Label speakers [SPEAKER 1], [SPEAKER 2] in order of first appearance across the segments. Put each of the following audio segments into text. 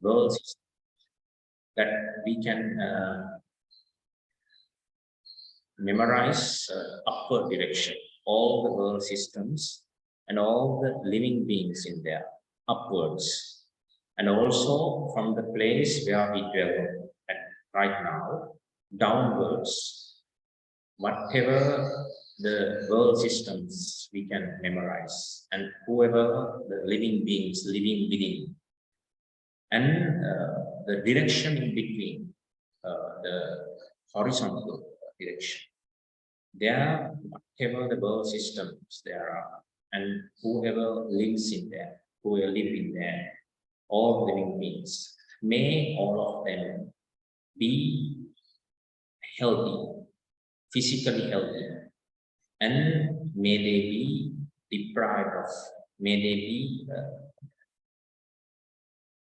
[SPEAKER 1] world system that we can memorize upward direction, all the world systems and all the living beings in there, upwards. And also from the place where we dwell at right now, downwards, whatever the world systems we can memorize, and whoever the living beings living within, and the direction in between, the horizontal direction. There, whatever the world systems there are, and whoever lives in there, whoever live in there, all living beings, may all of them be healthy, physically healthy, and may they be deprived of, may they be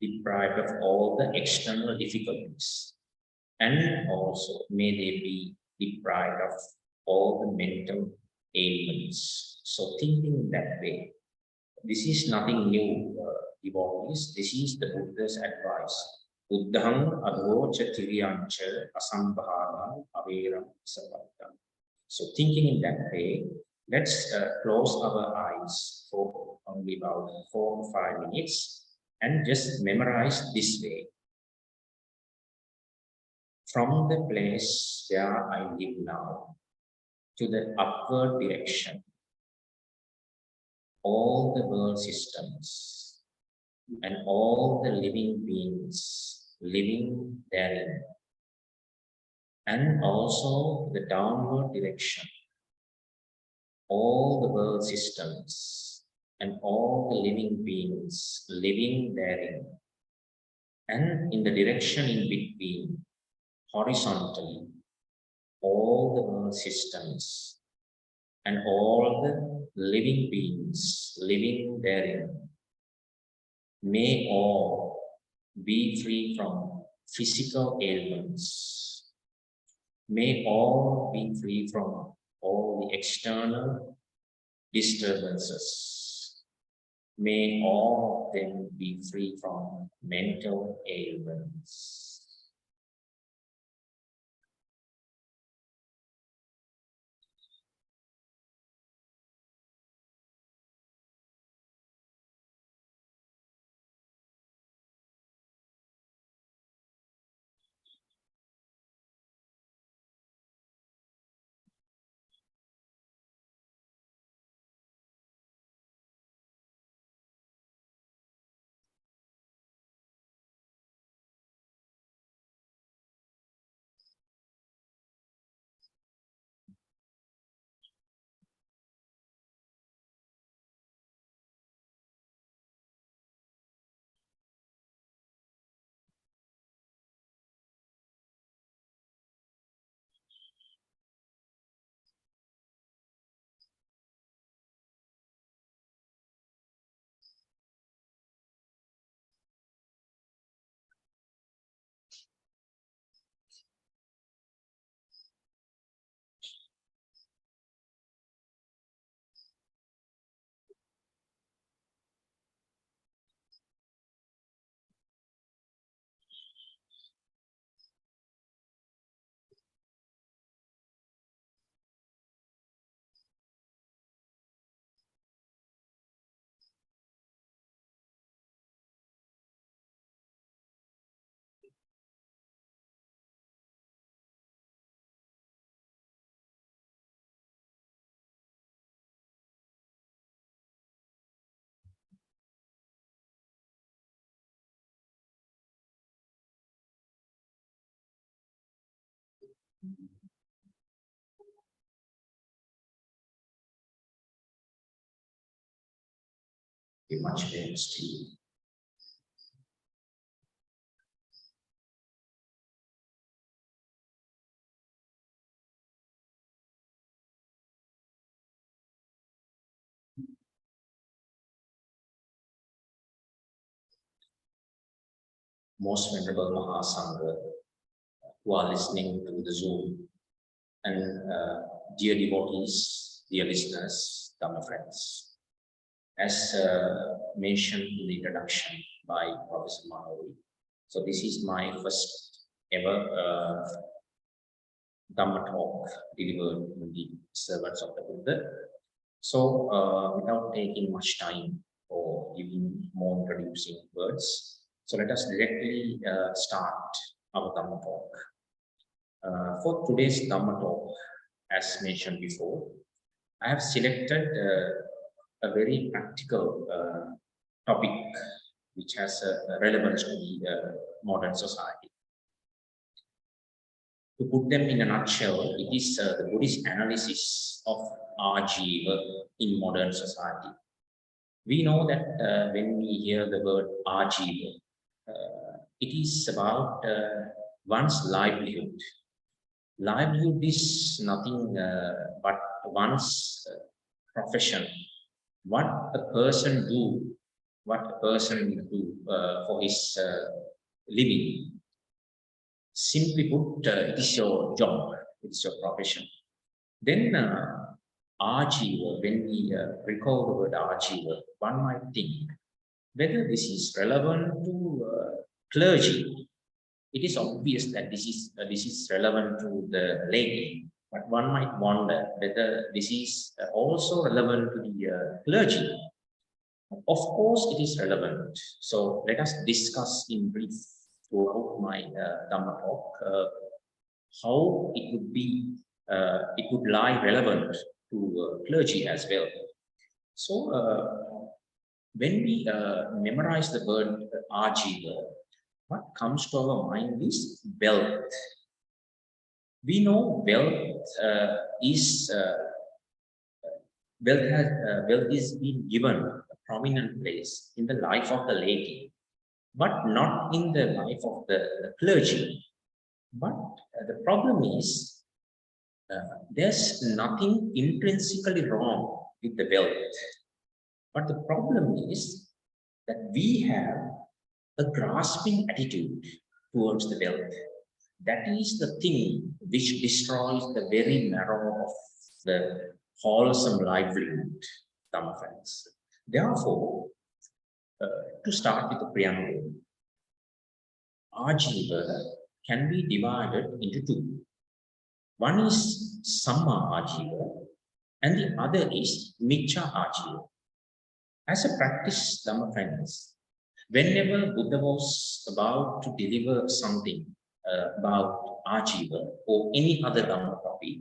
[SPEAKER 1] deprived of all the external difficulties, and also may they be deprived of all the mental ailments. So thinking that way, this is nothing new, devotees. This is the Buddha's advice. Buddhang adhocha tiriyancha asambhava averam sapatta. So thinking in that way, let's close our eyes for only about 4 to 5 minutes and just memorize this way. From the place where I live now to the upward direction, all the world systems and all the living beings living therein, and also the downward direction, all the world systems and all the living beings living therein, and in the direction in between, horizontally, all the world systems and all the living beings living therein, may all be free from physical ailments. May all be free from all the external disturbances. May all of them be free from mental ailments. Be much better still. Most Venerable Mahasangha who are listening to the Zoom, and dear devotees, dear listeners, Dhamma friends. As mentioned in the introduction by Professor Marc, So this is my first ever Dhamma talk delivered to the servants of the Buddha. So without taking much time or giving more introducing words, so let us directly start our Dhamma talk. For today's Dhamma talk, as mentioned before, I have selected a very practical topic which has a relevance to the modern society. To put them in a nutshell, it is the Buddhist analysis of Ajiva in modern society. We know that when we hear the word Ajiva, it is about one's livelihood. Livelihood is nothing but one's profession. What a person do, what a person will do for his living. Simply put, it is your job, it's your profession. Then Ajiva, when we recall the word Ajiva, one might think whether this is relevant to clergy. It is obvious that this is relevant to the laity, but one might wonder whether this is also relevant to the clergy. Of course, it is relevant. So let us discuss in brief throughout my Dhamma talk how it would be, it would lie relevant to clergy as well. So when we memorize the word Ajiva, what comes to our mind is wealth. We know wealth is being given a prominent place in the life of the laity, but not in the life of the clergy. But the problem is there's nothing intrinsically wrong with the wealth. But the problem is that we have a grasping attitude towards the wealth. That is the thing which destroys the very marrow of the wholesome livelihood, Dhamma friends. Therefore, to start with the preamble, Ajiva can be divided into two. One is Samma Ajiva and the other is Miccha Ajiva. As a practice, Dhamma friends, whenever Buddha was about to deliver something about Ajiva or any other Dhamma topic,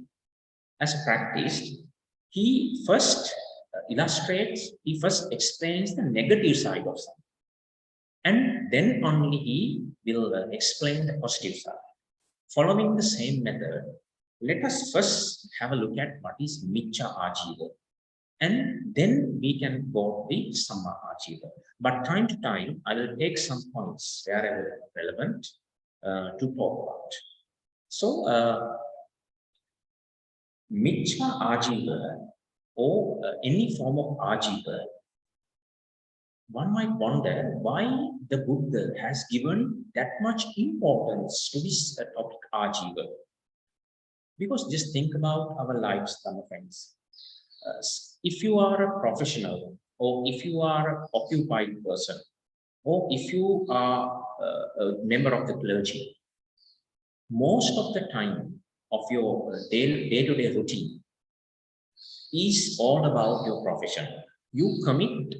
[SPEAKER 1] as a practice, he first he first explains the negative side of something. And then only he will explain the positive side. Following the same method, let us first have a look at what is Miccha Ajiva. And then we can go to the Samma Ajiva. But time to time, I will take some points wherever relevant to talk about. So, Miccha Ajiva or any form of Ajiva, one might wonder why the Buddha has given that much importance to this topic Ajiva. Because just think about our lives, Dhamma friends. If you are a professional, or if you are an occupied person, or if you are a member of the clergy, most of the time of your day-to-day routine is all about your profession. You commit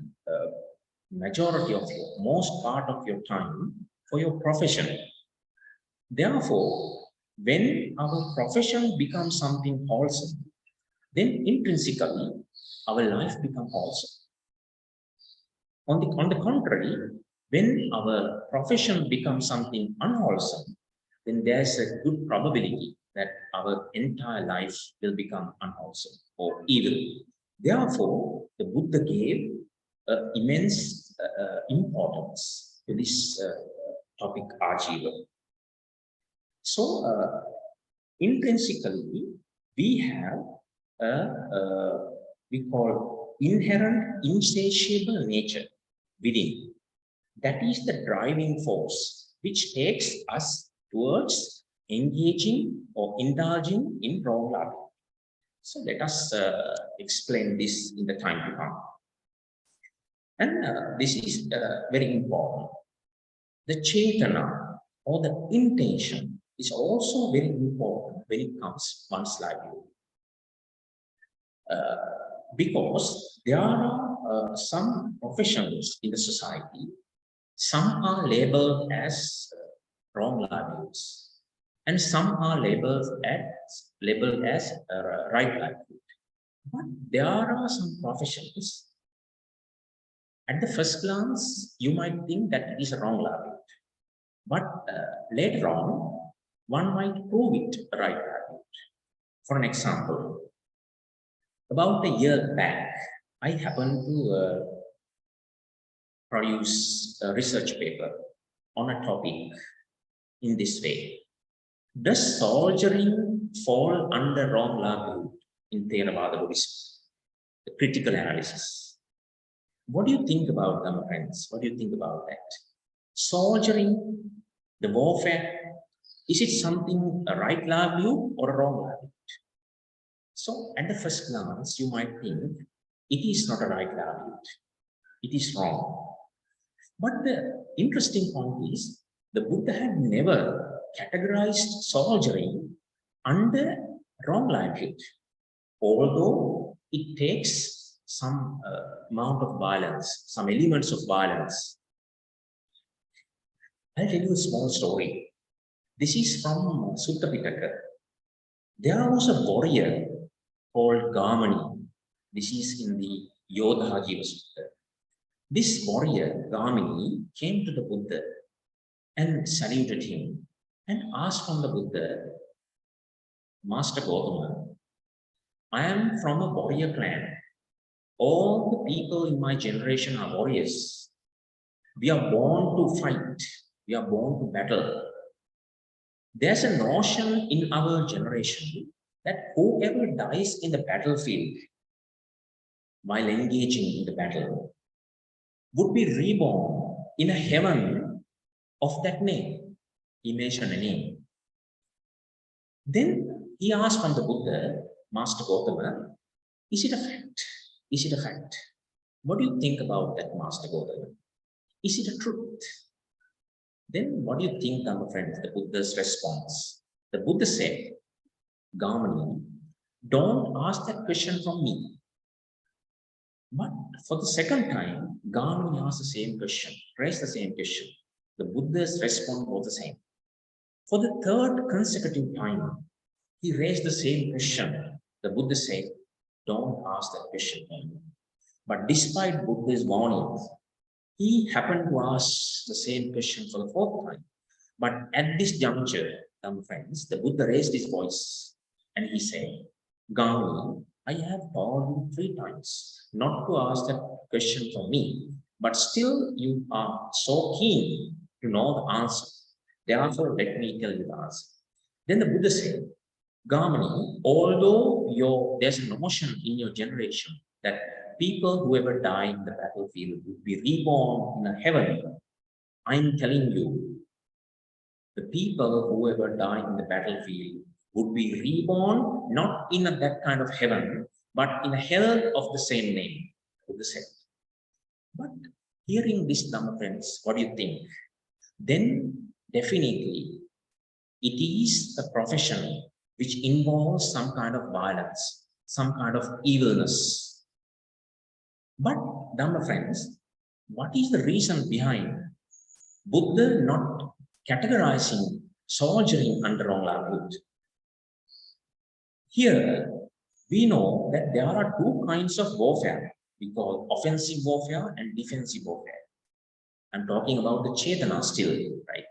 [SPEAKER 1] majority of your, most part of your time for your profession. Therefore, when our profession becomes something wholesome, then intrinsically our life becomes wholesome. On the contrary, when our profession becomes something unwholesome, then there's a good probability that our entire life will become unwholesome or evil. Therefore, the Buddha gave immense importance to this topic Ajiva. So, intrinsically, we have we call inherent insatiable nature within. That is the driving force which takes us towards engaging or indulging in wrong loving. So let us explain this in the time to come. And this is very important. The Chetana or the intention is also very important when it comes to one's livelihood. Because there are some professions in the society, some are labeled as wrong livelihoods, and some are labeled as right livelihood. But there are some professions, at the first glance, you might think that it is a wrong livelihood. But later on, one might prove it a right livelihood. For an example, about a year back, I happened to produce a research paper on a topic in this way. Does soldiering fall under wrong livelihood in Theravada Buddhism? The critical analysis. What do you think about that, my friends? What do you think about that? Soldiering, the warfare, is it something a right livelihood or a wrong livelihood? So at the first glance, you might think it is not a right livelihood. It is wrong. But the interesting point is the Buddha had never categorized soldiering under wrong livelihood, although it takes some amount of violence, some elements of violence. I'll tell you a small story. This is from Sutta Pitaka. There was a warrior called Gamani. This is in the Yodha Ajiva Sutta. This warrior, Gamini, came to the Buddha and saluted him and asked from the Buddha, Master Gautama, I am from a warrior clan. All the people in my generation are warriors. We are born to fight. We are born to battle. There's a notion in our generation that whoever dies in the battlefield while engaging in the battle would be reborn in a heaven of that name. He mentioned a name. Then he asked from the Buddha, Master Gautama, is it a fact? Is it a fact? What do you think about that, Master Gautama? Is it a truth? Then what do you think, my friends, the Buddha's response? The Buddha said, Gamani, don't ask that question from me. But for the second time, Gamani asked the same question, raised the same question. The Buddha's response was the same. For the third consecutive time, he raised the same question. The Buddha said, don't ask that question from me. But despite Buddha's warnings, he happened to ask the same question for the fourth time. But at this juncture, friends, the Buddha raised his voice and he said, Gamani, I have told you 3 times not to ask that question from me, but still you are so keen to know the answer. Therefore, let me tell you the answer. Then the Buddha said, Gamani, although there's a notion in your generation that people who ever die in the battlefield would be reborn in a heaven, I'm telling you, the people who ever die in the battlefield would be reborn not in that kind of heaven, but in a hell of the same name, Buddha said. But hearing this, friends, what do you think? Then definitely it is a profession which involves some kind of violence, some kind of evilness. But, Dhamma friends, what is the reason behind Buddha not categorizing soldiering under wrong livelihood? Here, we know that there are 2 kinds of warfare. We call offensive warfare and defensive warfare. I'm talking about the Chetana still, right?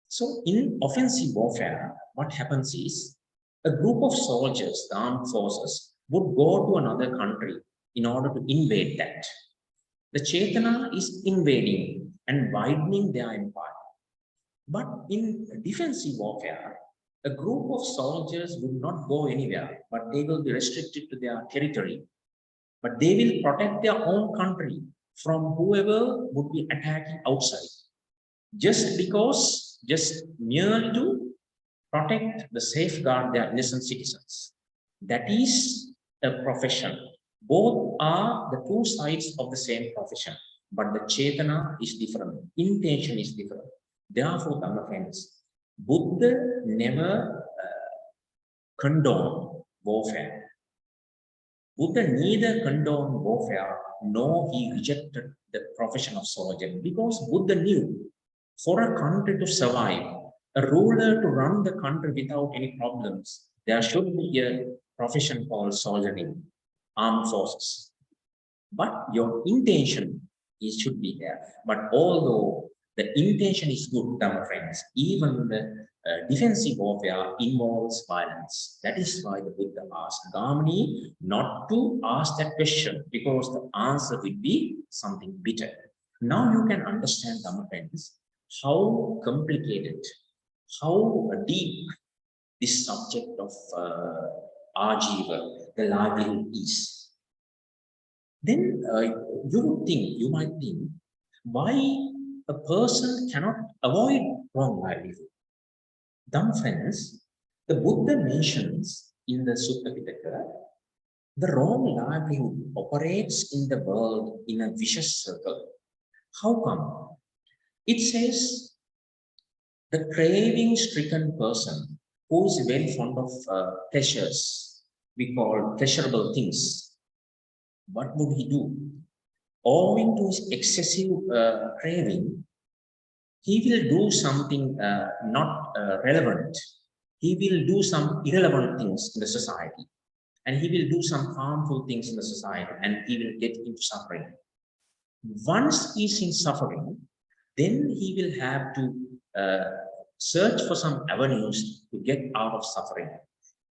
[SPEAKER 1] So, in offensive warfare, what happens is a group of soldiers, the armed forces, would go to another country in order to invade that. The Chetana is invading and widening their empire. But in defensive warfare, a group of soldiers would not go anywhere, but they will be restricted to their territory. But they will protect their own country from whoever would be attacking outside. Just merely to protect the safeguard their innocent citizens. That is a profession. Both are the 2 sides of the same profession, but the Chetana is different, intention is different. Therefore, Dhamma friends, Buddha never condoned warfare. Buddha neither condoned warfare nor he rejected the profession of soldier, because Buddha knew for a country to survive, a ruler to run the country without any problems, there should be a profession called soldiering, armed forces. But your intention is should be there. But although the intention is good, Dhamma friends, even the defensive warfare involves violence. That is why the Buddha asked Gamini not to ask that question, because the answer will be something bitter. Now you can understand, Dhamma friends, how complicated, how deep this subject of Ajiva, the livelihood, is. Then you might think, why a person cannot avoid wrong livelihood? Dhamma friends, the Buddha mentions in the Sutta Pitaka, the wrong livelihood operates in the world in a vicious circle. How come? It says, the craving-stricken person who is very fond of pleasures, we call pleasurable things, what would he do? Owing to his excessive craving, he will do something not relevant. He will do some irrelevant things in the society, and he will do some harmful things in the society, and he will get into suffering. Once he's in suffering, then he will have to search for some avenues to get out of suffering.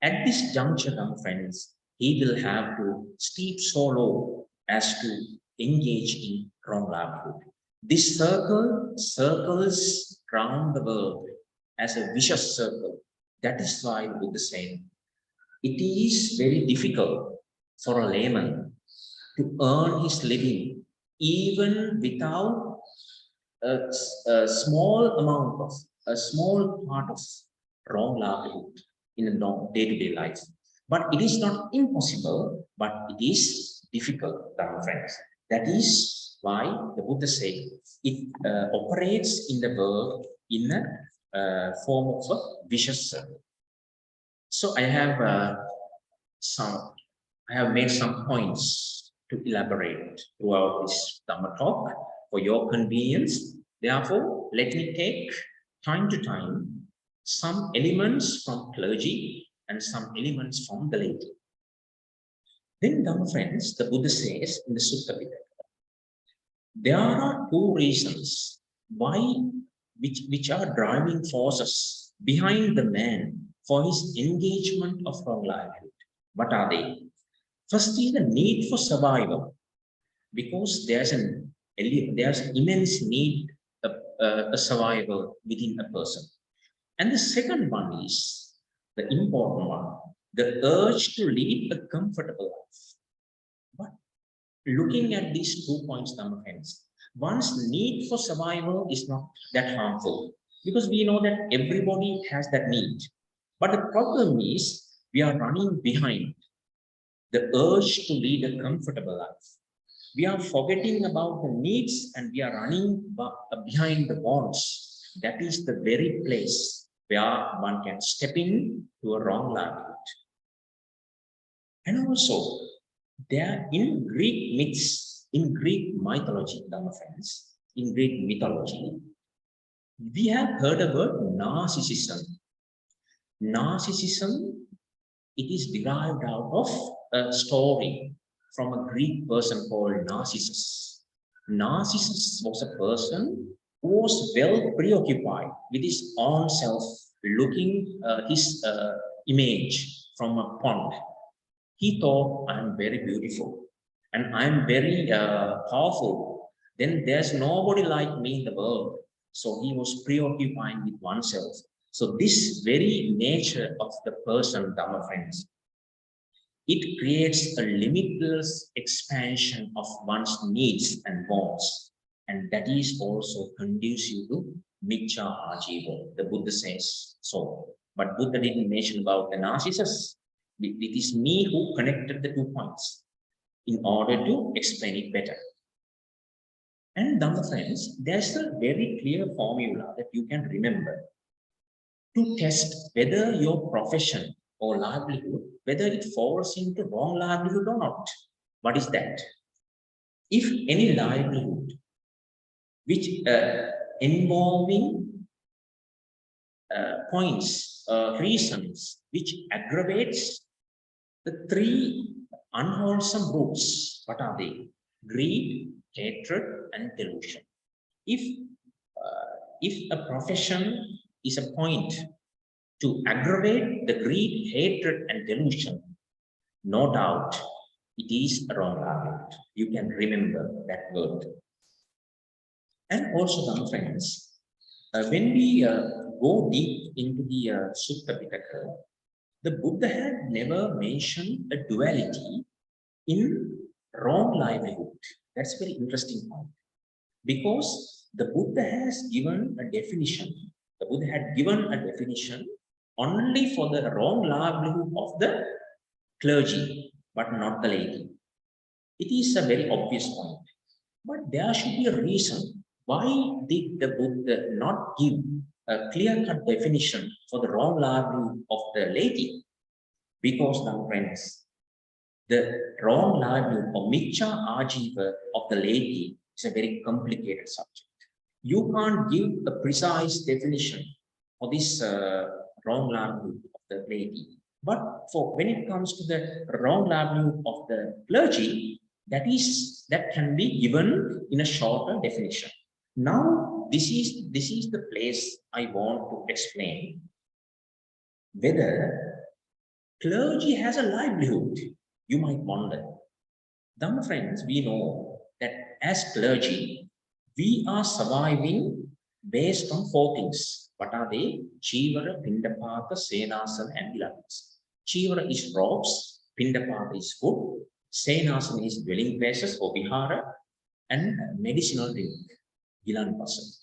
[SPEAKER 1] At this juncture, friends, he will have to steep so low as to engage in wrong livelihood. This circle circles around the world as a vicious circle. That is why the Buddha said, it is very difficult for a layman to earn his living even without a small amount of, a small part of wrong livelihood in a day-to-day life. But it is not impossible, but it is difficult, Dhamma friends. That is why the Buddha said it operates in the world in a form of a vicious circle. So I have made some points to elaborate throughout this Dhamma talk for your convenience. Therefore, let me take time to time some elements from clergy and some elements from the laity. Then, Dhamma friends, the Buddha says in the Sutta Pitaka, there are two reasons why, which are driving forces behind the man for his engagement of wrong livelihood. What are they? First is the need for survival, because there's immense need of a survival within a person. And the second one is the important one, the urge to lead a comfortable life. But looking at these 2 points, Dhamma friends, one's need for survival is not that harmful, because we know that everybody has that need. But the problem is we are running behind the urge to lead a comfortable life. We are forgetting about the needs and we are running behind the wants. That is the very place where one can step in to a wrong livelihood. And also, there in Greek myths, in Greek mythology, Dhamma friends, in Greek mythology, we have heard about narcissism. Narcissism, it is derived out of a story from a Greek person called Narcissus. Narcissus was a person who was well preoccupied with his own self, looking his image from a pond. He thought, I'm very beautiful and I'm very powerful. Then there's nobody like me in the world. So he was preoccupying with oneself. So this very nature of the person, Dhamma friends, it creates a limitless expansion of one's needs and wants. And that is also conducive to Miccha Ajiva. The Buddha says so. But Buddha didn't mention about the narcissus. It is me who connected the 2 points in order to explain it better. And Dhamma friends, there's a very clear formula that you can remember to test whether your profession or livelihood, whether it falls into wrong livelihood or not. What is that? If any livelihood which involving points, reasons which aggravates the three unwholesome roots, what are they? Greed, hatred, and delusion. If a profession is a point to aggravate the greed, hatred, and delusion, no doubt it is a wrong livelihood. You can remember that word. And also, some friends, when we go deep into the Sutta Pitaka, the Buddha had never mentioned a duality in wrong livelihood. That's a very interesting point. Because the Buddha has given a definition. The Buddha had given a definition only for the wrong livelihood of the clergy, but not the laity. It is a very obvious point. But there should be a reason. Why did the Buddha not give a clear-cut definition for the wrong livelihood of the laity? Because, now friends, the wrong livelihood or Miccha Ajiva of the laity is a very complicated subject. You can't give a precise definition for this wrong livelihood of the laity. But for when it comes to the wrong livelihood of the clergy, that can be given in a shorter definition. Now, this is the place I want to explain whether clergy has a livelihood. You might wonder. Dhamma friends, we know that as clergy, we are surviving based on four things. What are they? Chivara, Pindapata, Senasana, and Gilanas. Chivara is robes, Pindapata is food, Senasana is dwelling places or vihara, and medicinal drink, Gilanpasa.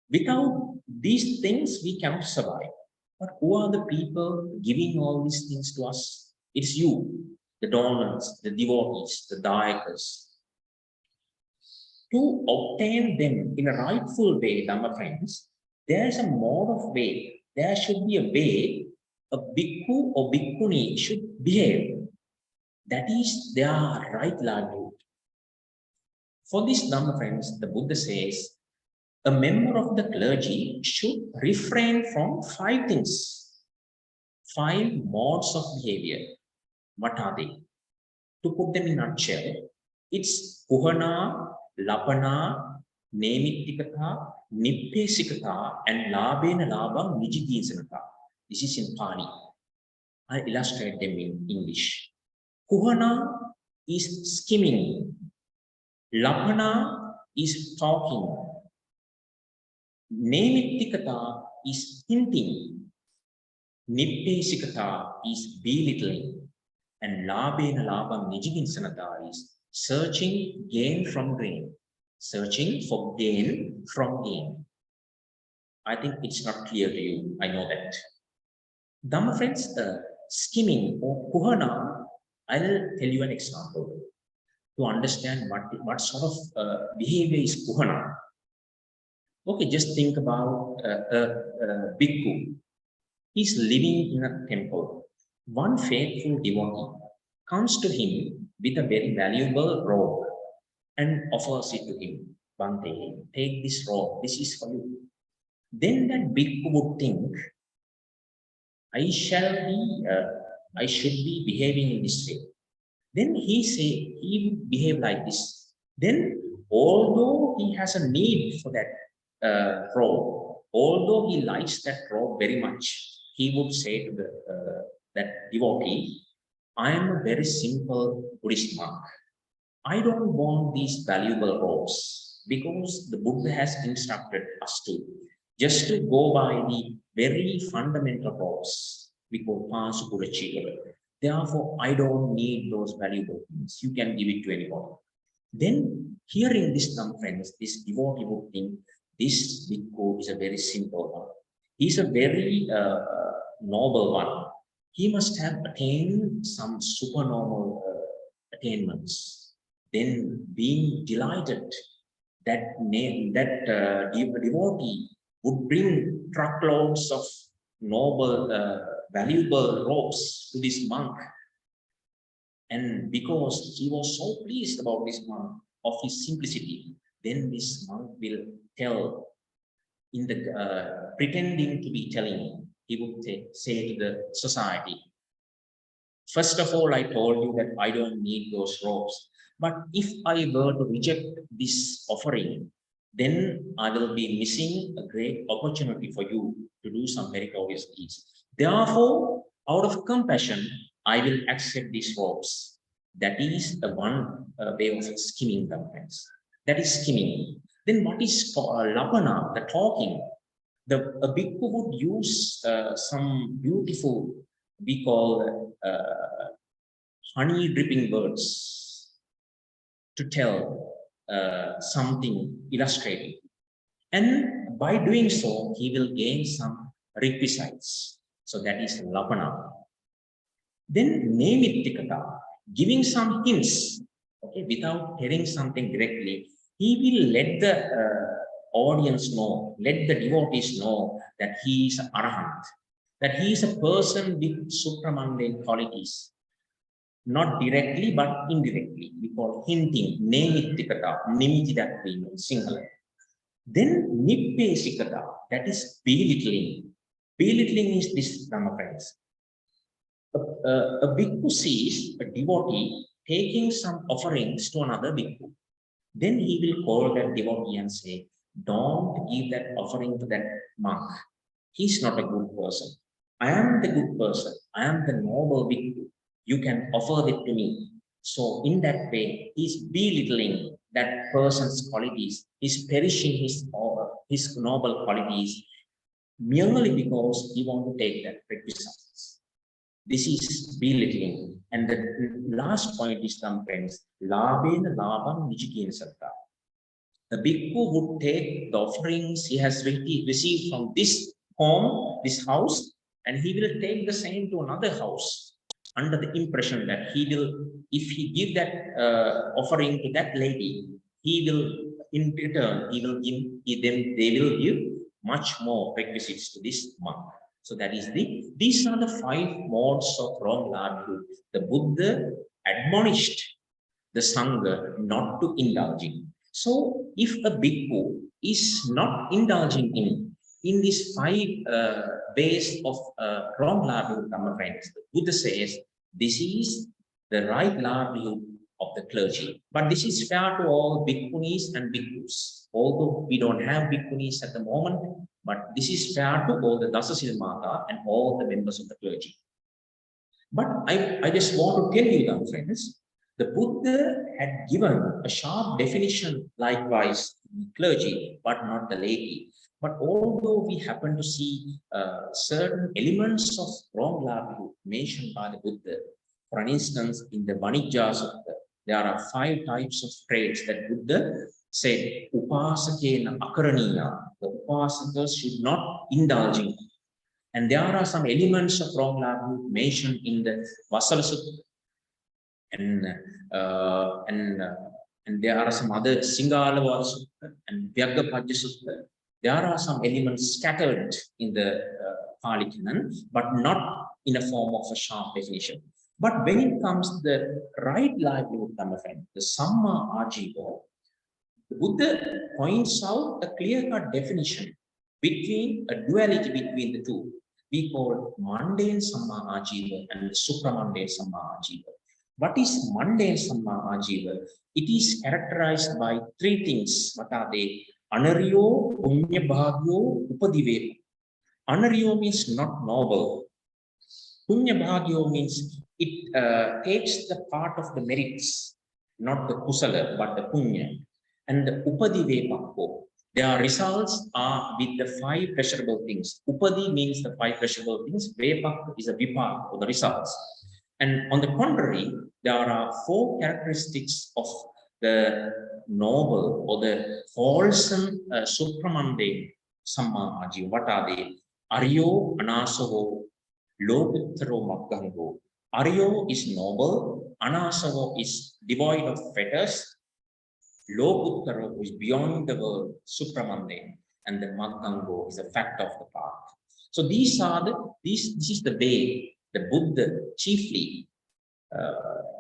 [SPEAKER 1] Without these things, we cannot survive. But who are the people giving all these things to us? It's you, the donors, the devotees, the dayakas. To obtain them in a rightful way, Dhamma friends, there's a mode of way. There should be a way a bhikkhu or bhikkhuni should behave. That is their right livelihood. For this, Dhamma friends, the Buddha says, a member of the clergy should refrain from five things, five modes of behavior. What are they? To put them in a nutshell, it's puhana, lapana, nemittikata, nippesikata, and labena laba nijigisanata. This is in Pali. I illustrate them in English. Puhana is skimming. Lapana is talking. Nemittikata is hinting. Nippesikata is belittling. And labena labam nijiginsanata is searching gain from gain. Searching for gain from gain. I think it's not clear to you. I know that. Dhamma friends, skimming or puhana, I'll tell you an example to understand what sort of behavior is puhana. Okay, just think about a bhikkhu. He's living in a temple. One faithful devotee comes to him with a very valuable robe and offers it to him. Bhante, take this robe, this is for you. Then that bhikkhu would think, I should be behaving in this way. Then he would behave like this. Then, although he has a need for that robe, although he likes that robe very much, he would say to that devotee, I am a very simple Buddhist monk. I don't want these valuable robes because the Buddha has instructed us to just to go by the very fundamental robes we call Pasupurachira. Therefore, I don't need those valuable things. You can give it to anybody. Then, hearing this, some friends, this devotee would think this bhikkhu is a very simple one. He's a very noble one. He must have attained some supernormal attainments. Then, being delighted devotee would bring truckloads of noble, valuable robes to this monk. And because he was so pleased about this monk, of his simplicity, then this monk will tell, in the pretending to be telling, he would say to the society, first of all, I told you that I don't need those robes. But if I were to reject this offering, then I will be missing a great opportunity for you to do some meritorious deeds. Therefore, out of compassion, I will accept these robes. That is the one way of skimming them, friends. That is skimming. Then what is lapana, the talking? A bhikkhu would use some beautiful, we call honey dripping words to tell something illustrative. And by doing so, he will gain some requisites. So that is lapana. Then nemitikata, giving some hints, okay, without telling something directly, he will let the audience know, let the devotees know that he is an arahant, that he is a person with supramundane qualities, not directly but indirectly. We call hinting, nemitikata, nimiti that we know, Sinhala. Then nippesikata, that is belittling. Belittling is this, Dhamma friends. A bhikkhu sees a devotee taking some offerings to another bhikkhu. Then he will call that devotee and say, don't give that offering to that monk. He's not a good person. I am the good person. I am the noble bhikkhu. You can offer it to me. So in that way, he's belittling that person's qualities. He's perishing his noble qualities merely because he wants to take that requisites. This is belittling. And the last point is, some friends, labena labam nijikina satta. The bhikkhu would take the offerings he has received from this home, this house, and he will take the same to another house under the impression that he will, if he give that offering to that lady, he will, in return, he will give them, they will give much more requisites to this monk. So that is these are the 5 modes of wrong livelihood. The Buddha admonished the Sangha not to indulge in. So if a bhikkhu is not indulging in these 5 ways of wrong livelihood, my friends, the Buddha says this is the right livelihood of the clergy. But this is fair to all bhikkhunis and bhikkhus. Although we don't have bhikkhunis at the moment, but this is fair to all the Dasasilmata and all the members of the clergy. But I just want to tell you, my friends, the Buddha had given a sharp definition likewise to the clergy, but not the laity. But although we happen to see certain elements of wrong livelihood mentioned by the Buddha, for instance, in the Vanijja Sutta, there are 5 types of traits that Buddha said, Upasakena Akaraniya, the Upasakas should not indulge in. And there are some elements of wrong livelihood mentioned in the Vasala Sutta. And there are some other Singalavada Sutta and Vyagapajja Sutta. There are some elements scattered in the Pali Canon, but not in a form of a sharp definition. But when it comes to the right livelihood, my friend, the Samma Ajiva, the Buddha points out a clear-cut definition between a duality between the two. We call mundane Samma Ajiva and supramundane Samma Ajiva. What is mundane Samma Ajiva? It is characterized by 3 things. What are they? Anaryo, Punya Bhagyo, Upadivepa. Anaryo means not noble. Punya Bhagyo means it takes the part of the merits, not the kusala, but the punya. And the Upadivepakko, their results are with the 5 pleasurable things. Upadi means the 5 pleasurable things. Vepak is a vipak, or the results. And on the contrary, there are 4 characteristics of the noble or the wholesome supramundane Samma Ajiva. What are they? Aryo Anasavo Lokuttaro Maggango. Aryo is noble, Anasavo is devoid of fetters, Lokuttara, who is beyond the world, Supramande, and the Magango is the fact of the path. So these are this is the way the Buddha chiefly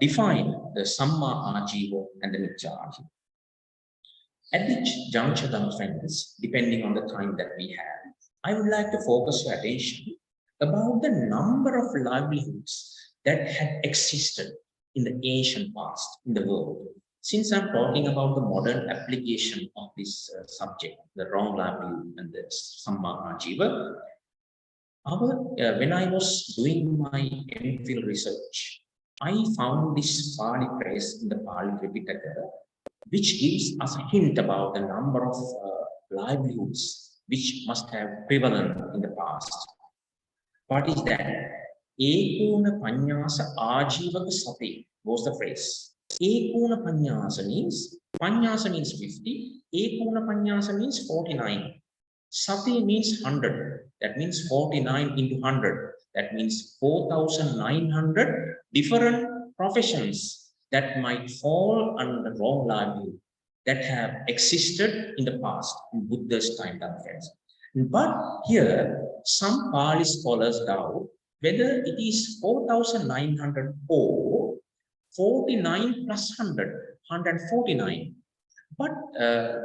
[SPEAKER 1] defined the Samma Ajiva and the Miccha Ajiva. At this juncture, friends, depending on the time that we have, I would like to focus your attention about the number of livelihoods that had existed in the ancient past in the world. Since I'm talking about the modern application of this subject, the wrong livelihood and the Samma Ajiva, when I was doing my MPhil research, I found this Pali phrase in the Pali Tripitaka, which gives us a hint about the number of livelihoods which must have prevalent in the past. What is that? Ekuna Panyasa Ajivaka Sati was the phrase. Ekuna Panyasa means 50, Ekuna Panyasa means 49. Sati means 100. That means 49 into 100. That means 4,900 different professions that might fall under the wrong livelihood that have existed in the past, in Buddha's time, friends. But here, some Pali scholars doubt whether it is 4,900 or 49 plus 100, 149. But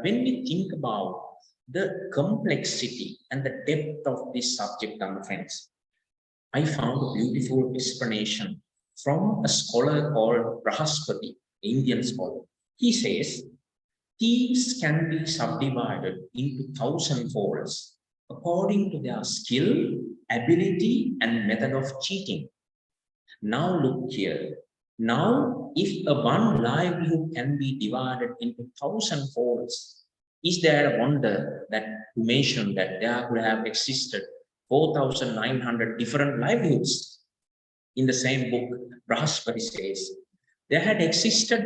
[SPEAKER 1] when we think about the complexity and the depth of this subject, friends, I found a beautiful explanation from a scholar called Brahaspati, an Indian scholar. He says, thieves can be subdivided into 1,000 folds according to their skill, ability, and method of cheating. Now look here. Now, if a one livelihood can be divided into 1,000 folds, is there a wonder that to mention that there could have existed 4,900 different livelihoods? In the same book, Brahaspati says, there had existed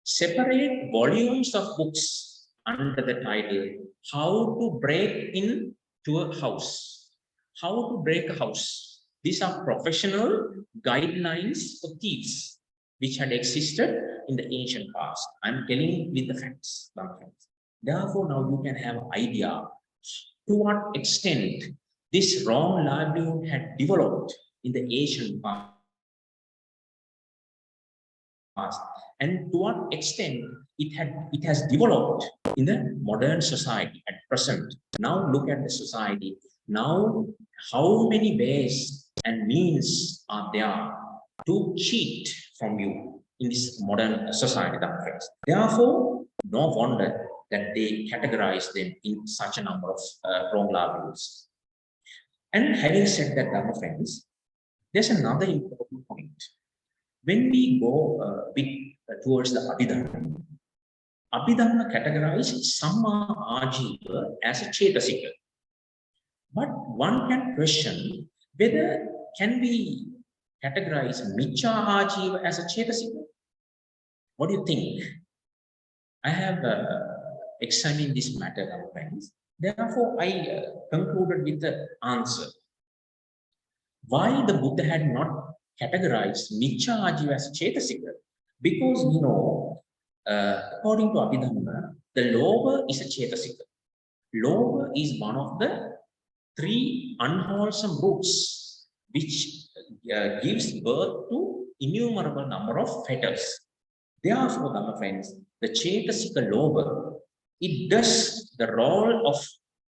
[SPEAKER 1] separate volumes of books under the title, How to Break Into a House. How to break a house. These are professional guidelines for thieves, which had existed in the ancient past. I'm telling with the facts. Therefore, now you can have an idea to what extent this wrong livelihood had developed in the ancient past, and to what extent it has developed in the modern society at present. Now look at the society. Now, how many ways and means are there to cheat from you in this modern society? Therefore, no wonder that they categorize them in such a number of wrong livelihoods. And having said that, friends, there's another important point. When we go a bit towards the Abhidhamma, Abhidhamma categorizes Samma Ajiva as a Chetasika. But one can question whether can we categorize Miccha Ajiva as a Chetasika? What do you think? I have examined this matter, friends. Therefore, I concluded with the answer. Why the Buddha had not categorized Miccha Ajiva as Chetasika? Because we know, according to Abhidhamma, the lover is a Chetasika. Lover is one of the 3 unwholesome roots which gives birth to innumerable number of fetters. Therefore, my friends, the Chetasika lover, it does the role of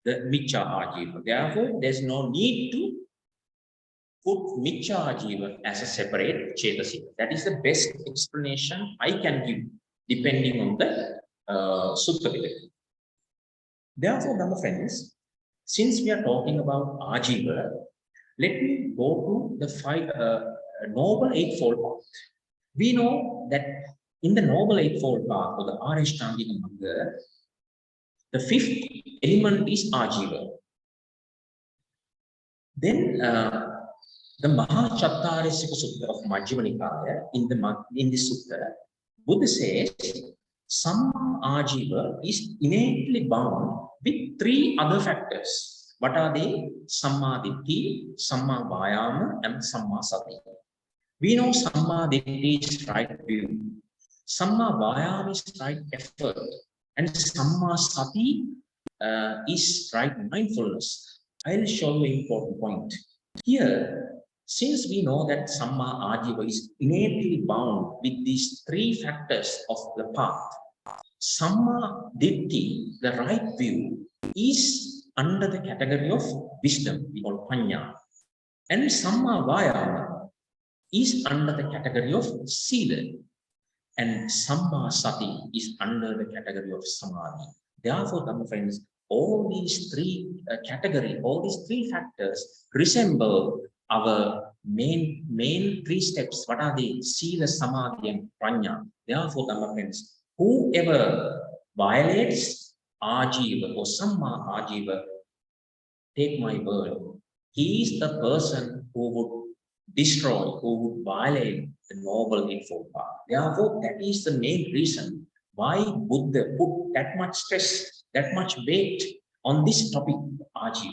[SPEAKER 1] the Miccha Ajiva. Therefore, there's no need to put Miccha Ajiva as a separate Chetasika. That is the best explanation I can give, depending on the suitability. Therefore, my friends, since we are talking about Ajiva, let me go to the Noble Eightfold Path. We know that in the Noble Eightfold Path, or the Arashtangika Magga, the 5th element is Ajiva. Then the Mahachattarisika Sutta of Majjhima Nikaya, in this sutta, Buddha says, Samma Ajiva is innately bound with 3 other factors. What are they? Samma Ditti, Samma Vayama, and Samma Sati. We know Samma Ditti is right view. Samma Vayam is right effort, and Samma Sati is right mindfulness. I'll show you an important point. Here, since we know that Samma Ajiva is innately bound with these three factors of the path, Samma Ditti, the right view, is under the category of wisdom, we call Panya. And Samma Vayama is under the category of Sila. And Samma Sati is under the category of Samadhi. Therefore, Dhamma friends, all these three all these three factors resemble our main three steps. What are they? Sila, Samadhi, and Prajna. Therefore, Dhamma friends, whoever violates Ajiva or Samma Ajiva, take my word, he is the person who would destroy, who would violate the Noble Eightfold Path. Therefore, that is the main reason why Buddha put that much stress, that much weight on this topic, Ajiva.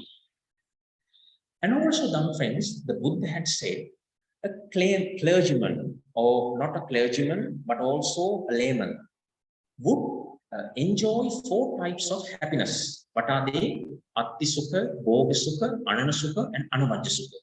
[SPEAKER 1] And also, Dhamma friends, the Buddha had said, a clergyman, or not a clergyman, but also a layman, would enjoy four types of happiness. What are they? Atti Sukha, Bhoga Sukha, Anana Sukha, and Anavajja Sukha.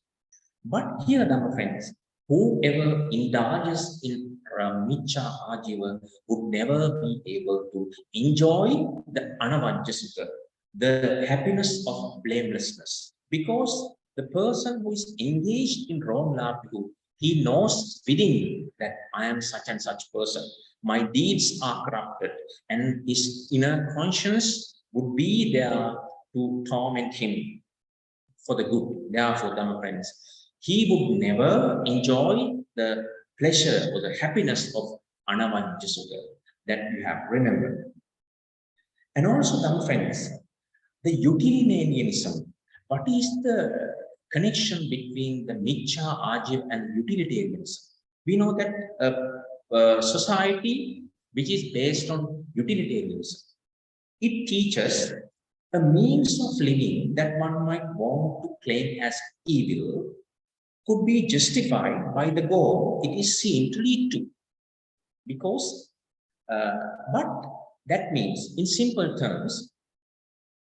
[SPEAKER 1] But here, Dhamma friends, whoever indulges in Micha Ajiva would never be able to enjoy the Anavajja Sukha, the happiness of blamelessness. Because the person who is engaged in wrong livelihood, he knows within that I am such and such person. My deeds are corrupted, and his inner conscience would be there to torment him for the good. Therefore, Dhamma friends, he would never enjoy the pleasure or the happiness of Anavajja Sukha that you have remembered. And also, Dhamma friends, the utilitarianism. What is the connection between the Micha, Ajiv, and utilitarianism? We know that society which is based on utilitarianism, it teaches a means of living that one might want to claim as evil could be justified by the goal it is seen to lead to. Because what that means, in simple terms,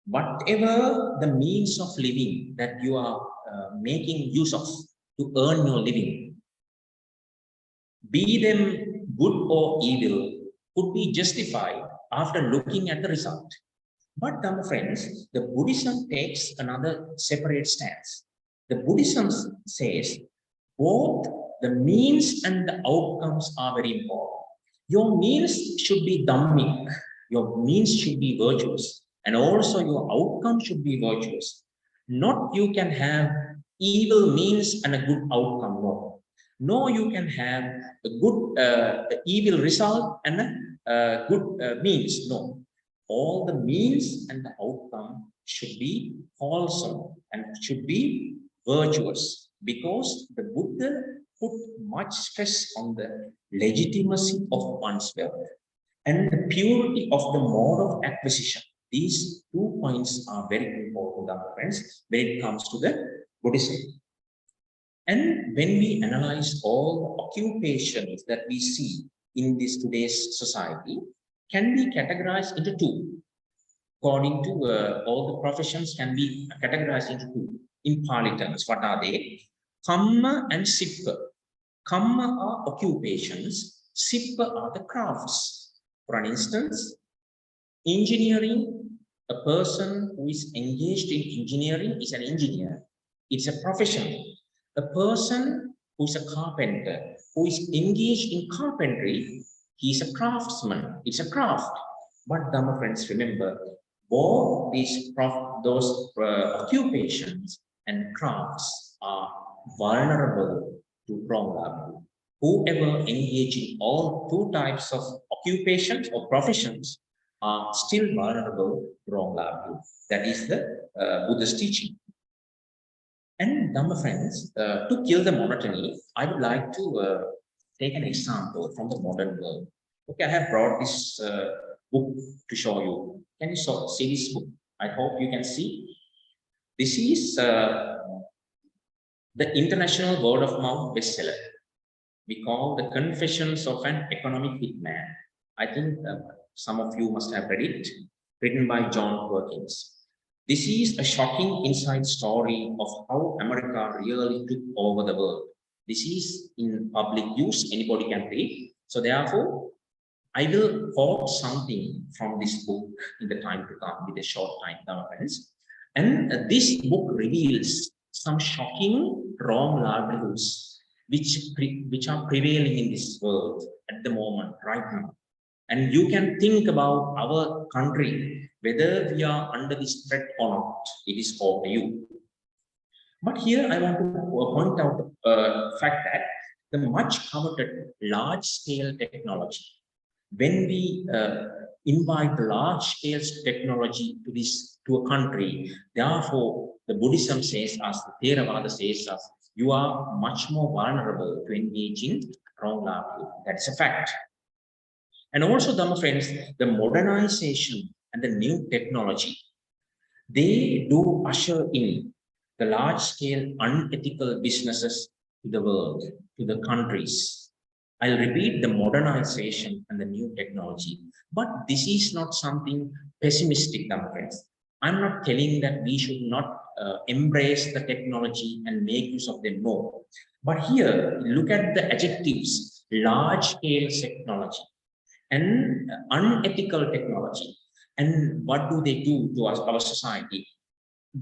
[SPEAKER 1] whatever the means of living that you are making use of to earn your living, be them good or evil, could be justified after looking at the result. But, Dhamma friends, the Buddhism takes another separate stance. The Buddhism says both the means and the outcomes are very important. Your means should be Dhammic, your means should be virtuous, and also your outcome should be virtuous. Not you can have evil means and a good outcome, no. No, you can have a good evil result and a good means, no. All the means and the outcome should be wholesome and should be virtuous, because the Buddha put much stress on the legitimacy of one's wealth and the purity of the mode of acquisition. These 2 points are very important, friends, when it comes to the Buddhism. And when we analyze all the occupations that we see in this today's society, can be categorized into 2. According to all the professions can be categorized into 2. In Pali terms, what are they? Kamma and Sippa. Kamma are occupations, Sippa are the crafts. For an instance, engineering, a person who is engaged in engineering is an engineer. It's a profession. A person who is a carpenter, who is engaged in carpentry, he is a craftsman. It's a craft. But Dhamma friends, remember, both those occupations and crafts are vulnerable to wrong livelihood. Whoever engage in all 2 types of occupations or professions are still vulnerable to wrong livelihood. That is the Buddhist teaching. And Dhamma friends, to kill the monotony, I would like to take an example from the modern world. Okay, I have brought this book to show you. Can you see this book? I hope you can see. This is the international word of mouth bestseller. we call The Confessions of an Economic Hitman. I think some of you must have read it, written by John Perkins. This is a shocking inside story of how America really took over the world. This is in public use, anybody can read. So therefore, I will quote something from this book in the time to come with a short time, my friends. And this book reveals some shocking wrong livelihoods which are prevailing in this world at the moment, right now. And you can think about our country, whether we are under this threat or not. It is for you. But here I want to point out the fact that the much coveted large-scale technology, when we invite large-scale technology to a country, therefore the Buddhism says us, the Theravada says us, you are much more vulnerable to engage in wrong livelihood. That's a fact. And also, Dhamma friends, the modernization and the new technology, they do usher in the large-scale unethical businesses to the world, to the countries. I'll repeat, the modernization and the new technology. But this is not something pessimistic, Dhamma friends. I'm not telling that we should not embrace the technology and make use of them, no. But here, look at the adjectives, large-scale technology and unethical technology. And what do they do to us, our society?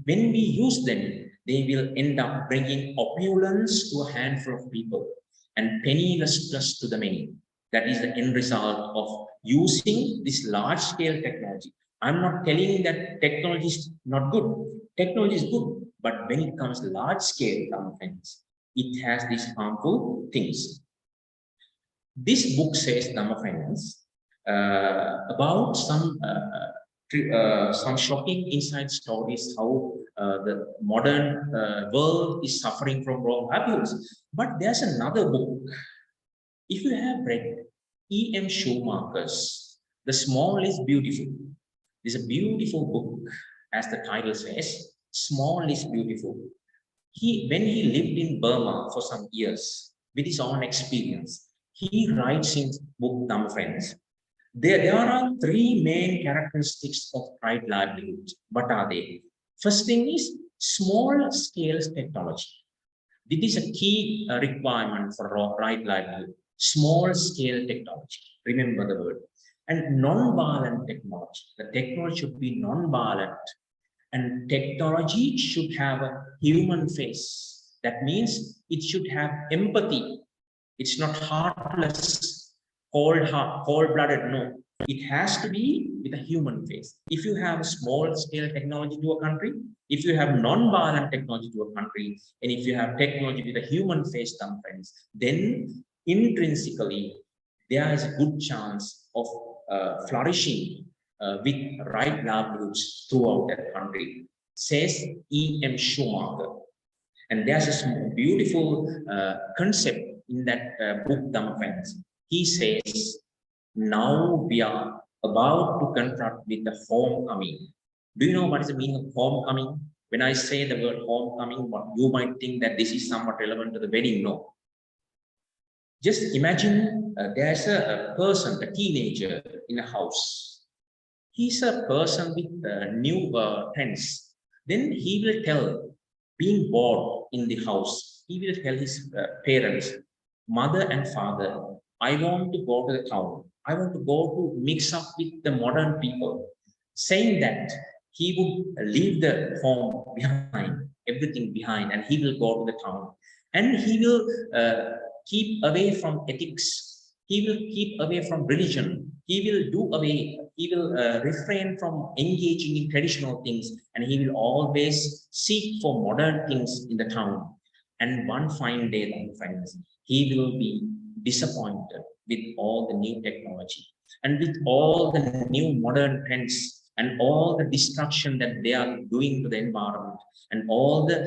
[SPEAKER 1] When we use them, they will end up bringing opulence to a handful of people and pennilessness to the many. That is the end result of using this large-scale technology. I'm not telling that technology is not good. Technology is good, but when it comes large-scale things, it has these harmful things. This book says, Dhamma friends, about some shocking inside stories how the modern world is suffering from wrong habits. But there's another book. If you have read E.M. Schumacher's The Small is Beautiful, it's a beautiful book, as the title says, Small is Beautiful. When he lived in Burma for some years, with his own experience, he writes in book, Dhamma friends, there are three main characteristics of right livelihood. What are they? First thing is small scale technology. This is a key requirement for right livelihood. Small scale technology. Remember the word. And non-violent technology. The technology should be non-violent. And technology should have a human face. That means it should have empathy. It's not heartless, cold-blooded, no. It has to be with a human face. If you have small-scale technology to a country, if you have non-violent technology to a country, and if you have technology with a human face, friends, then intrinsically, there is a good chance of flourishing with right livelihoods throughout that country, says E.M. Schumacher. And there's a beautiful concept in that book, Dhamma friends. He says, now we are about to confront with the homecoming. Do you know what is the meaning of homecoming? When I say the word homecoming, what you might think that this is somewhat relevant to the wedding. No. Just imagine there's a person, a teenager in a house. He's a person with new friends. Then he will tell, being bored in the house, he will tell his parents, mother and father, I want to go to the town. I want to go to mix up with the modern people. Saying that, he would leave the home behind, everything behind, and he will go to the town. And he will keep away from ethics. He will keep away from religion. He will refrain from engaging in traditional things, and he will always seek for modern things in the town. And one fine day, friends, he will be disappointed with all the new technology and with all the new modern trends and all the destruction that they are doing to the environment and all the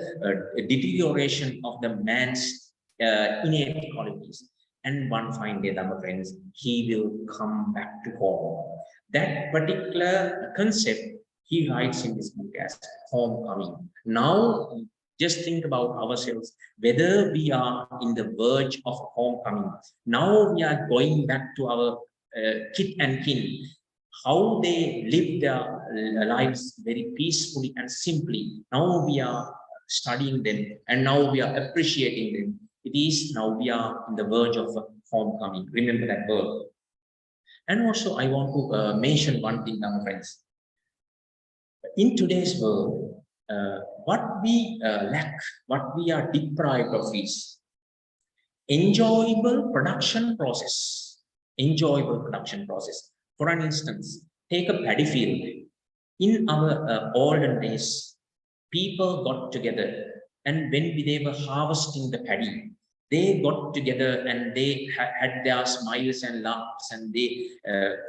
[SPEAKER 1] deterioration of the man's innate qualities. And one fine day, my friends, he will come back to home. That particular concept he writes in this book as homecoming. Now Just think about ourselves, whether we are in the verge of homecoming. Now we are going back to our kith and kin, how they live their lives very peacefully and simply. Now we are studying them, and now we are appreciating them. It is now we are in the verge of homecoming. Remember that word. And also, I want to mention one thing, now, friends. In today's world, what we lack, what we are deprived of is enjoyable production process. Enjoyable production process. For an instance, take a paddy field. In our olden days, people got together, and when they were harvesting the paddy, they got together and they had their smiles and laughs, and they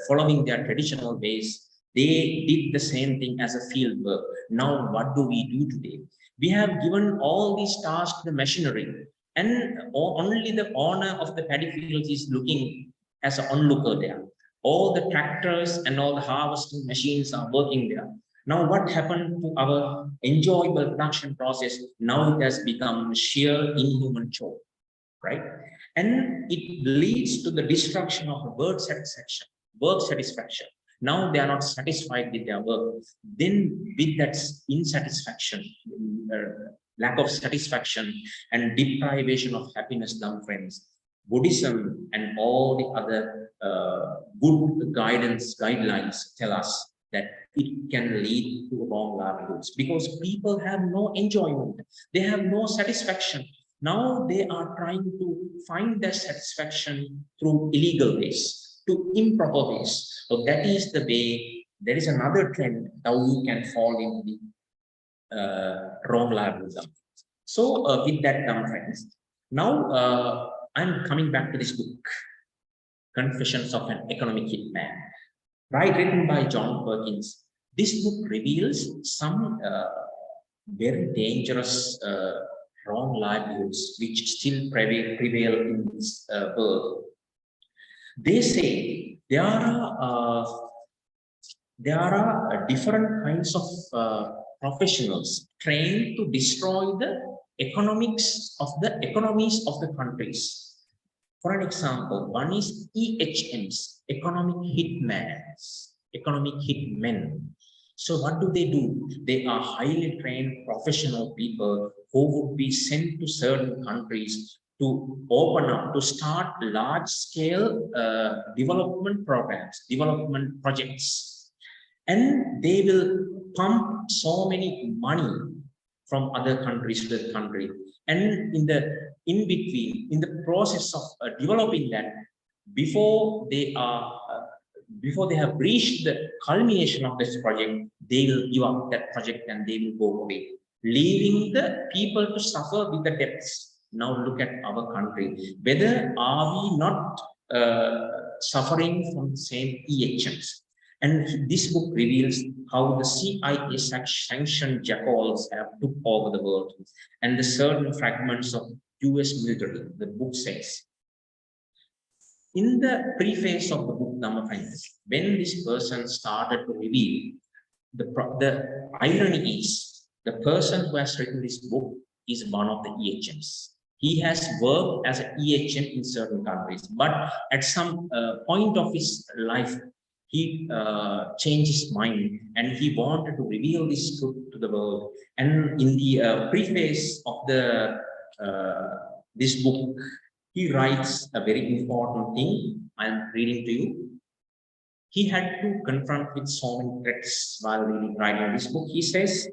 [SPEAKER 1] following their traditional ways. They did the same thing as a field work. Now, what do we do today? We have given all these tasks to the machinery, and only the owner of the paddy fields is looking as an onlooker there. All the tractors and all the harvesting machines are working there. Now, what happened to our enjoyable production process? Now it has become sheer inhuman chore, right? And it leads to the destruction of the work satisfaction. Now they are not satisfied with their work. Then with that insatisfaction, lack of satisfaction and deprivation of happiness, dumb friends, Buddhism and all the other good guidelines tell us that it can lead to wrong livelihoods, because people have no enjoyment, they have no satisfaction. Now they are trying to find their satisfaction through illegal ways, to improper ways. So that is the way. There is another trend how you can fall into the wrong livelihood. So with that, friends, now I'm coming back to this book, Confessions of an Economic Hitman, written by John Perkins. This book reveals some very dangerous wrong livelihoods which still prevail in this world. They say there are different kinds of professionals trained to destroy the economies of the countries. For an example, one is EHMs, economic hitmen. So what do? They are highly trained professional people who would be sent to certain countries to open up, to start large-scale development programs, development projects. And they will pump so many money from other countries to the country. And in between, in the process of developing that, before they have reached the culmination of this project, they will give up that project and they will go away, leaving the people to suffer with the debts. Now look at our country. Whether are we not suffering from the same EHMs? And this book reveals how the CIA sanctioned jackals have took over the world, and the certain fragments of US military, the book says. In the preface of the book, number 5, when this person started to reveal, the irony is, the person who has written this book is one of the EHMs. He has worked as an EHM in certain countries, but at some point of his life, he changed his mind and he wanted to reveal this truth to the world. And in the preface of this book, he writes a very important thing. I'm reading to you. He had to confront with so many threats while writing this book. He says,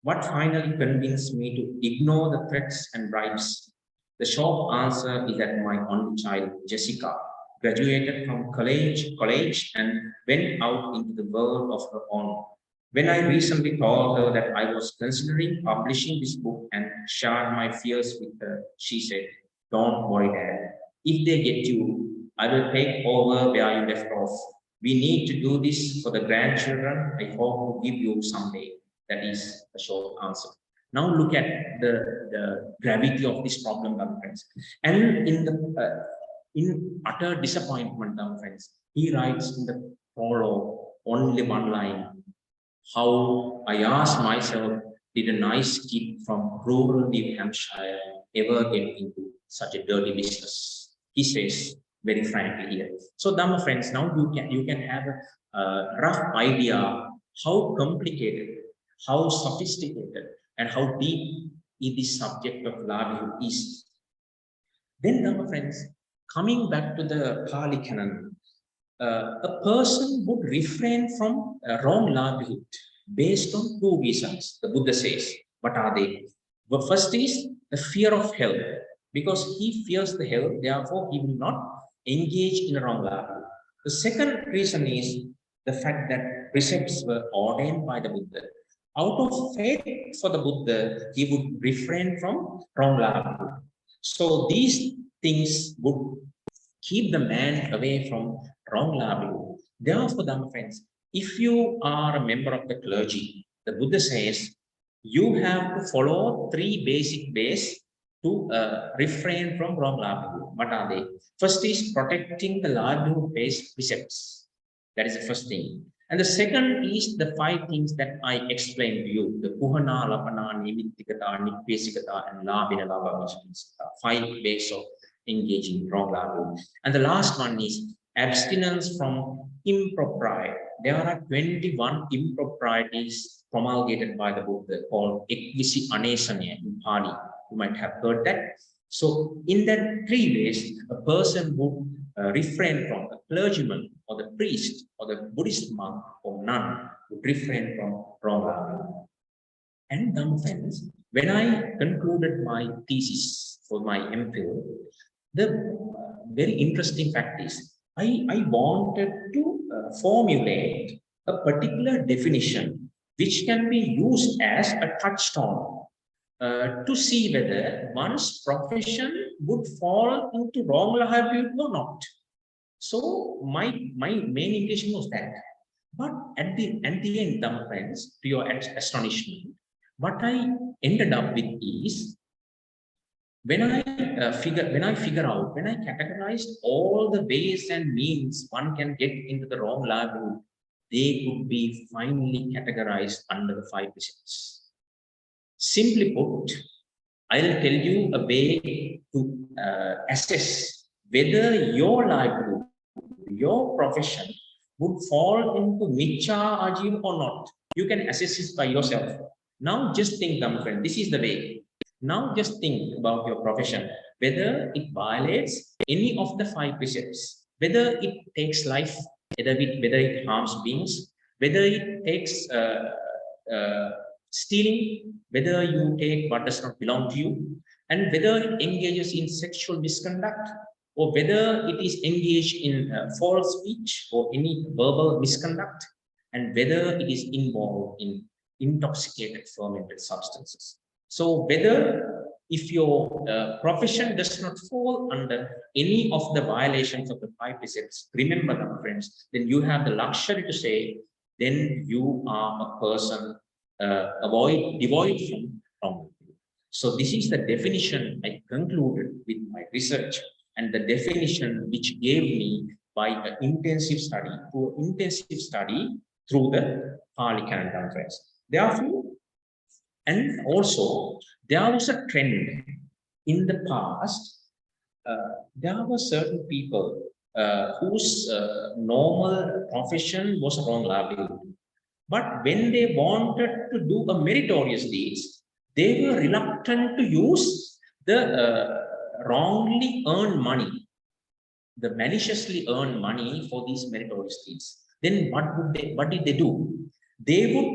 [SPEAKER 1] "What finally convinced me to ignore the threats and bribes? The short answer is that my only child, Jessica, graduated from college and went out into the world of her own. When I recently told her that I was considering publishing this book and shared my fears with her, she said, 'Don't worry, Dad. If they get you, I will take over where you left off. We need to do this for the grandchildren I hope to give you someday.'" That is a short answer. Now look at the gravity of this problem, friends. And in utter disappointment, friends, he writes in the prologue only one line: "How I ask myself did a nice kid from rural New Hampshire ever get into such a dirty business? He says very frankly here. So, Dhamma friends, now you can have a rough idea how complicated, how sophisticated, and how deep in this subject of livelihood is. Then, Dhamma friends, coming back to the Pali Canon, a person would refrain from wrong livelihood based on two reasons, the Buddha says. What are they? The first is the fear of hell, because he fears the hell, therefore he will not engage in a wrong livelihood. The second reason is the fact that precepts were ordained by the Buddha. Out of faith for the Buddha, he would refrain from wrong livelihood. So these things would keep the man away from wrong livelihood. Therefore, Dhamma friends, if you are a member of the clergy, the Buddha says you have to follow three basic ways to refrain from wrong livelihood. What are they? First is protecting the livelihood-based precepts. That is the first thing. And the second is the five things that I explained to you: the puhana, lapana, nimittikata, nippesikata, and labina, labhavishkita. 5 ways of engaging in wrong livelihood. And the last one is abstinence from impropriety. There are 21 improprieties promulgated by the Buddha called ekvisi anesanya in Pali. You might have heard that. So in that 3 ways, a person would refrain from, a clergyman or the priest or the Buddhist monk or nun would refrain from wrong livelihood. And then friends, when I concluded my thesis for my MPhil, the very interesting fact is I wanted to formulate a particular definition which can be used as a touchstone to see whether one's profession would fall into wrong livelihood or not. So my main intention was that. But at the end, Dhamma friends, to your astonishment, what I ended up with is when I categorized all the ways and means one can get into the wrong livelihood, they could be finally categorized under the 5 precepts. Simply put, I'll tell you a way to assess whether your livelihood, your profession would fall into Miccha Ajiva or not. You can assess this by yourself. Now just think, Dhamma friend, this is the way. Now just think about your profession, whether it violates any of the 5 precepts, whether it takes life, whether it harms beings, whether it takes stealing, whether you take what does not belong to you, and whether it engages in sexual misconduct, or whether it is engaged in false speech or any verbal misconduct, and whether it is involved in intoxicated fermented substances. So whether if your profession does not fall under any of the violations of the 5 precepts, remember, my friends, then you have the luxury to say, then you are a person devoid from wrong. So this is the definition I concluded with my research, and the definition which gave me by an intensive study through the Pali Canon Conference. Therefore, and also there was a trend in the past. There were certain people whose normal profession was wrong livelihood. But when they wanted to do a meritorious deeds, they were reluctant to use the wrongly earned money, the maliciously earned money for these meritorious deeds. Then what did they do? They would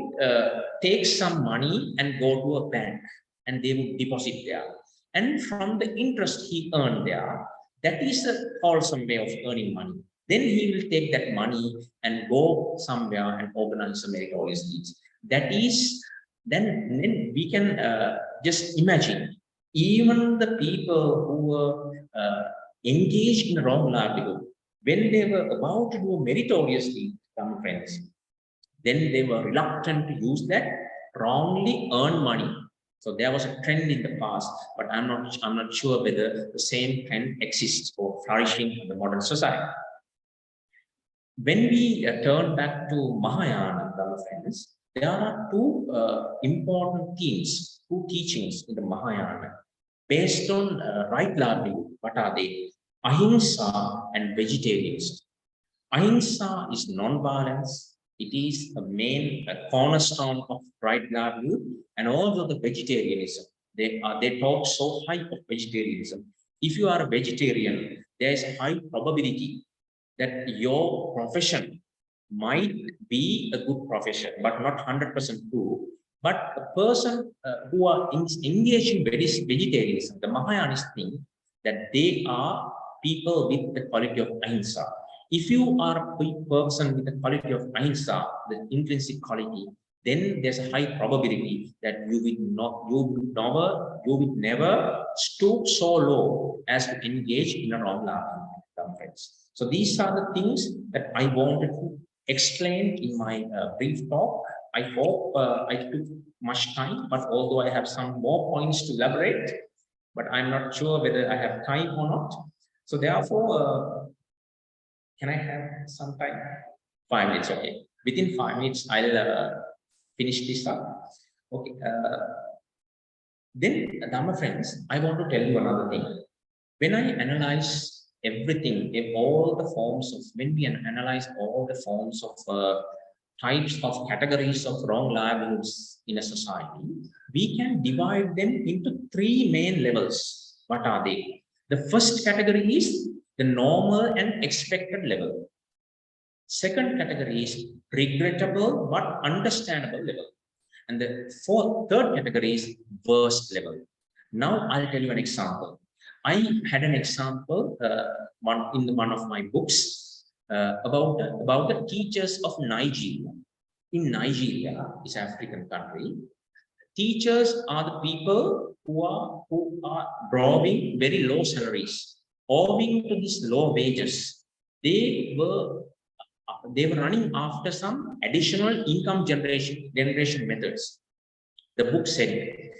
[SPEAKER 1] take some money and go to a bank and they would deposit there. And from the interest he earned there, that is a wholesome way of earning money. Then he will take that money and go somewhere and organize some meritorious deeds. That is, then we can just imagine, even the people who were engaged in wrong livelihood, when they were about to do a meritorious deed, some friends, then they were reluctant to use that wrongly earned money. So there was a trend in the past, but I'm not sure whether the same trend exists or flourishing in the modern society. When we turn back to Mahayana, friends, there are two important themes, two teachings in the Mahayana based on right livelihood. What are they? Ahimsa and vegetarianism. Ahimsa is non-violence. It is a main cornerstone of right livelihood, and also the vegetarianism. They talk so high of vegetarianism. If you are a vegetarian, there is a high probability that your profession might be a good profession, but not 100% true. But a person who are engaged in vegetarianism, the Mahayanists think that they are people with the quality of ahimsa. If you are a person with the quality of ahimsa, the intrinsic quality, then there's a high probability that you will never stoop so low as to engage in a wrong life. So these are the things that I wanted to explain in my brief talk. I hope I took much time, but although I have some more points to elaborate, but I'm not sure whether I have time or not. So therefore, can I have some time? 5 minutes, okay. Within 5 minutes, I'll finish this up. Okay. Then, Dharma friends, I want to tell you another thing. When I analyze everything, when we analyze all the forms of types of categories of wrong livelihoods in a society, we can divide them into three main levels. What are they? The first category is the normal and expected level. Second category is regrettable but understandable level. And the third category is worst level. Now I'll tell you an example. I had an example in one of my books about the teachers of Nigeria. In Nigeria, it's an African country. Teachers are the people who are drawing very low salaries. Owing to these low wages, they were running after some additional income generation methods. The book said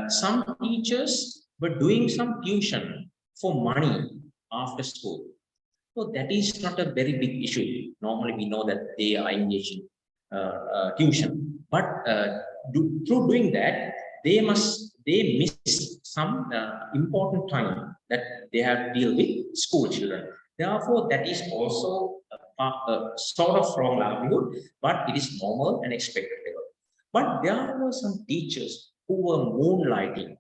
[SPEAKER 1] some teachers were doing some tuition for money after school. So that is not a very big issue. Normally we know that they are engaging tuition, but through doing that, they miss some important time that they have to deal with school children. Therefore, that is also sort of wrong livelihood, but it is normal and expected level. But there were some teachers who were moonlighting.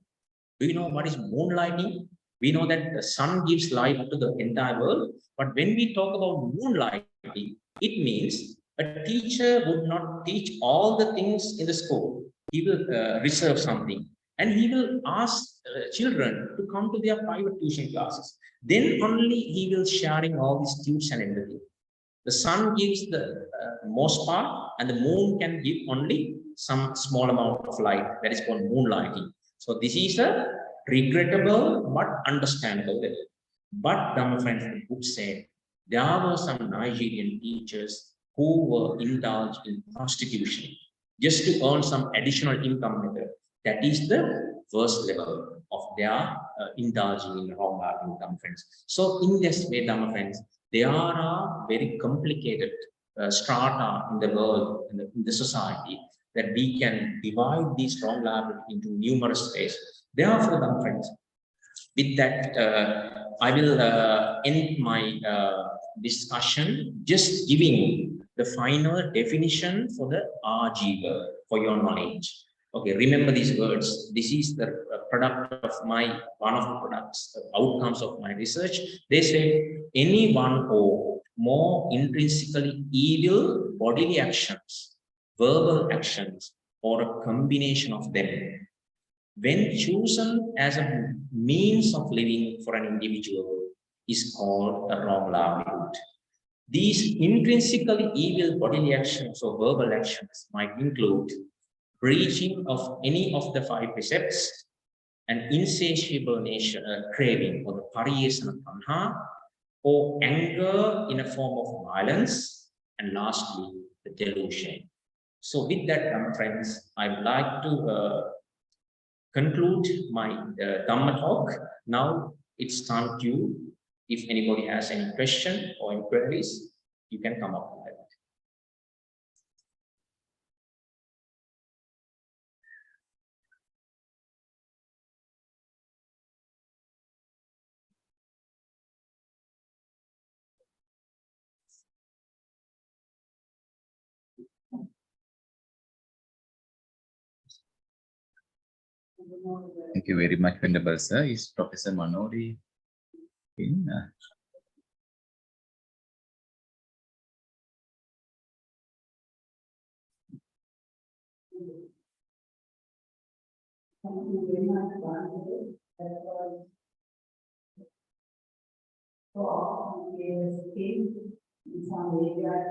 [SPEAKER 1] Do you know what is moonlighting? We know that the sun gives light to the entire world, but when we talk about moonlighting, it means a teacher would not teach all the things in the school. He will reserve something, and he will ask children to come to their private tuition classes. Then only he will sharing all these tunes and everything. The sun gives the most part, and the moon can give only some small amount of light. That is called moonlighting. So this is a regrettable but understandable level. But Dhamma friends, the book said there were some Nigerian teachers who were indulged in prostitution just to earn some additional income method. That is the worst level of their indulging in wrong income, friends. So in this way, Dhamma friends, there are very complicated strata in the world, in the society, that we can divide these wrong liability into numerous ways. Therefore, Dhamma friends, with that, I will end my discussion just giving the final definition for the Ajiva for your knowledge. Okay, remember these words. This is the product of one of the products, outcomes of my research. They say any one or more intrinsically evil bodily actions, verbal actions, or a combination of them, when chosen as a means of living for an individual, is called a wrong livelihood. These intrinsically evil bodily actions or verbal actions might include breaching of any of the 5 precepts, an insatiable craving for the pariyesana tanha, or anger in a form of violence, and lastly, the delusion. So with that, friends, I would like to conclude my Dhamma talk. Now it's time to, if anybody has any question or inquiries, you can come up with that.
[SPEAKER 2] Thank you very much, Venerable Sir. Is Professor Manori in?
[SPEAKER 3] Thank you very much, Marc. So, in some areas,